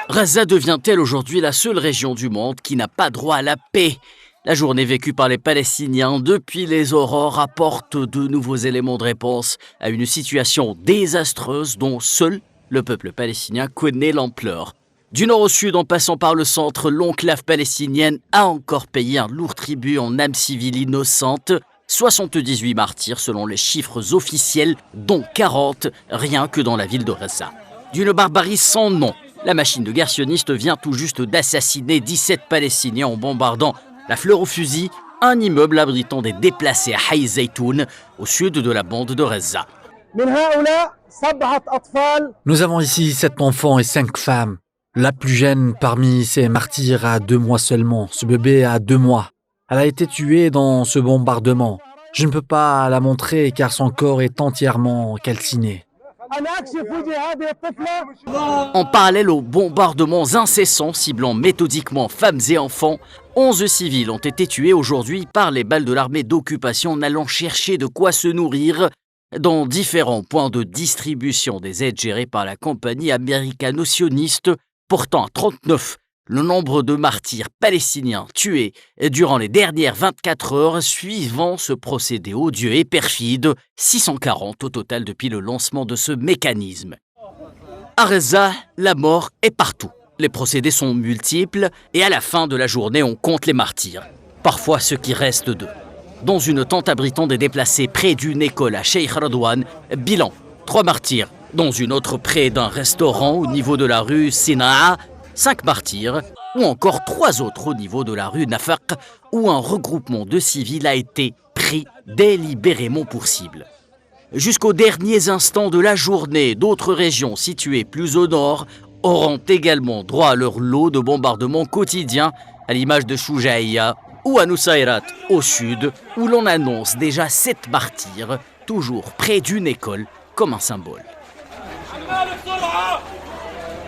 Gaza devient-elle aujourd'hui la seule région du monde qui n'a pas droit à la paix? La journée vécue par les Palestiniens depuis les aurores apporte de nouveaux éléments de réponse à une situation désastreuse dont seul le peuple palestinien connaît l'ampleur. Du nord au sud, en passant par le centre, l'enclave palestinienne a encore payé un lourd tribut en âmes civiles innocentes. 78 martyrs selon les chiffres officiels, dont 40 rien que dans la ville de Gaza. D'une barbarie sans nom, la machine de guerre sioniste vient tout juste d'assassiner 17 Palestiniens en bombardant la fleur au fusil, un immeuble abritant des déplacés à Haï Zaytoun, au sud de la bande de Gaza. Nous avons ici 7 enfants et 5 femmes. La plus jeune parmi ces martyrs a 2 mois seulement. Ce bébé a 2 mois. Elle a été tuée dans ce bombardement. Je ne peux pas la montrer car son corps est entièrement calciné. En parallèle aux bombardements incessants ciblant méthodiquement femmes et enfants, 11 civils ont été tués aujourd'hui par les balles de l'armée d'occupation en allant chercher de quoi se nourrir dans différents points de distribution des aides gérées par la compagnie américano-sioniste, portant à 39 le nombre de martyrs palestiniens tués durant les dernières 24 heures suivant ce procédé odieux et perfide, 640 au total depuis le lancement de ce mécanisme. À Gaza, la mort est partout. Les procédés sont multiples et à la fin de la journée, on compte les martyrs, parfois ceux qui restent d'eux. Dans une tente abritant des déplacés près d'une école à Sheikh Radouane, bilan, 3 martyrs. Dans une autre près d'un restaurant au niveau de la rue Sinaa, 5 martyrs, ou encore 3 autres au niveau de la rue Nafaq, où un regroupement de civils a été pris délibérément pour cible. Jusqu'aux derniers instants de la journée, d'autres régions situées plus au nord auront également droit à leur lot de bombardements quotidiens, à l'image de Choujaïa ou à Nusayrat au sud, où l'on annonce déjà 7 martyrs, toujours près d'une école, comme un symbole.